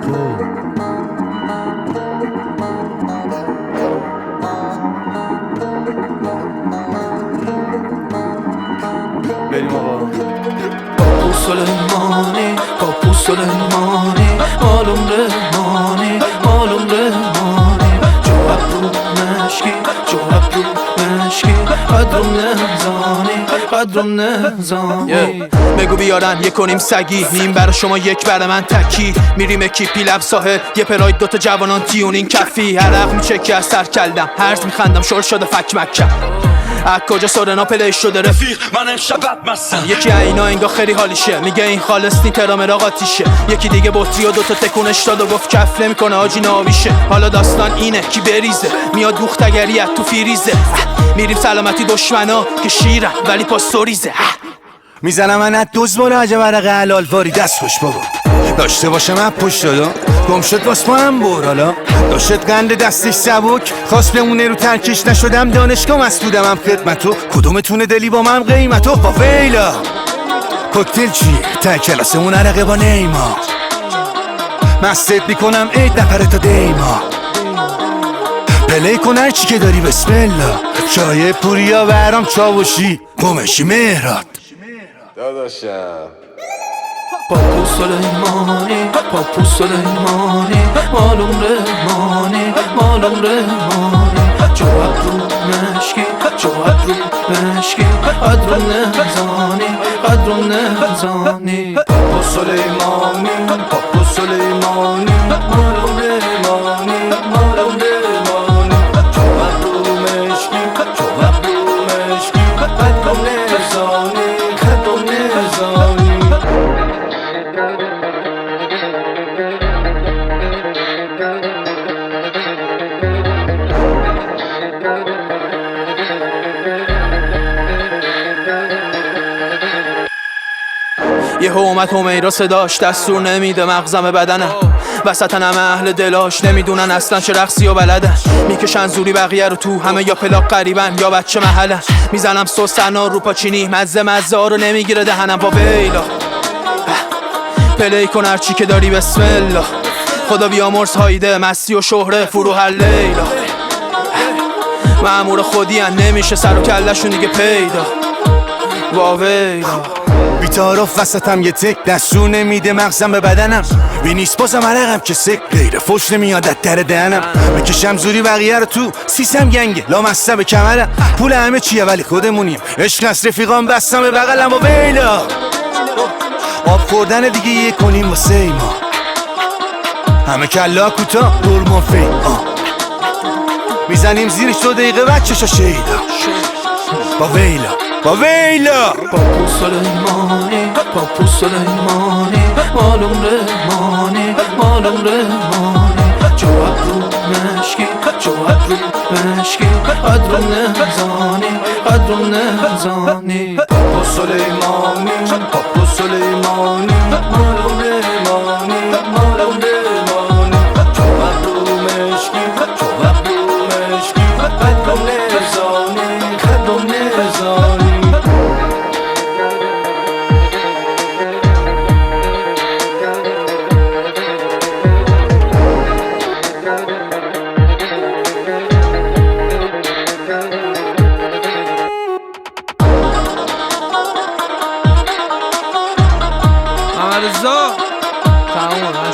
پاپو. بریم آقا. پاپو سلیمانی، پاپو سلیمانی، مالم رحمانی، مالم رحمانی. جو ابرو مشکی، جو ابرو مشکی، قدرم نزانی، قدرم نزانی. بگو بیارن یک کنیم سگی، نیم برا شما یک برا من تکی. میریم اکیپی لب ساحل، یه پراید دوتا جوانان تیونین کفی. عرق میچکی از سر کلدم، هرز میخندم شل شده فک مکم. از کجا سورنا پلی شده رفیق من امشب بدمستم. یکی اینا انگا خیلی حالیشه، میگه این خالص نی ترامرا قاتیشه. یکی دیگه بطری و دوتا تکونش داد و گفت کف نمیکنه آجی نابیشه. حالا داستان اینه کی بریزه، میاد دوختگریت تو فیریزه. میریم سلامتی دشمنا که شیرن ولی پاستوریزه. میزنم من از دوز بالا عجب عرق حلال واری دست خوش بابا. داشته باشم از پشت دادا گم شد واس ما هم برالا. داشت قند دستش سبک خواست بمونه رو ترکش. نشدم دانشگاه مسئولم هم خدمتو. کدومتونه دلی با من قیمتو. با ویلا کوکتل چیه تا کلاسمون عرقه با نیما. مستت میکنم عید نفره تا دیما. پلی کن هر چی که داری بسم الله. چای پوریا برام چاوشی گمشی مهراد داداشم. پاپو سلیمانی، پاپو سلیمانی، مالم رحمانی، مالم رحمانی. جو ابرو مشکی، جو ابرو مشکی، قدرم نزانی، قدرم نزانی. پاپو سلیمانی، پاپو سلیمانی، مالم رحمانی، مالم رحمانی. جو ابرو مشکی، جو ابرو مشکی، قدرم نزانی، قدرم نزانی. یه اومد همیرا صداش دستور نمیده مغزم بدنم. وسطن همه اهل دلاش نمیدونن اصلا چه رقصی و بلدن. میکشن زوری بقیه رو تو همه یا پلاک قریبن یا بچه محلن. میزنم سوسنا رو پاچینی مزه مزه ها رو نمیگیره دهنم. با ویلا پلی کن هرچی که داری بسم الله. خدا بیامرز هایده مستی و شهره فرو هر لیلا. مأمور خودی هن نمیشه سر و کلشون دیگه پیدا. با ویلا بیتارف وسطم یه تک دستور نمیده مغزم به بدنم. بی نیست بازم عرقم که سک غیر فش نمیاد از در دهنم. بکشم زوری بقیه رو تو سیسم گنگه لامسته به کمرم. پول همه چیه ولی خودمونیم. عشق نست رفیقام بستم به بغلم. و ویلا آب خوردن دیگه یه کنیم واسه ما. همه کلا کوتا دور مفید میزنیم زیرش 2 دقیقه بچه‌شا شیدا. با ویلا با ویلا. پاپو سلیمانی، پاپو سلیمانی، مالم رحمانی، مالم رحمانی. جو ابرو مشکی، جو ابرو مشکی، قدرم نزانی، قدرم نزانی. پاپو سلیمانی، پاپو سلیمانی، مالم رحمانی، مالم رحمانی. جو ابرو مشکی، جو ابرو مشکی، قدرم نزانی، قدرم نزانی. رضا تمام.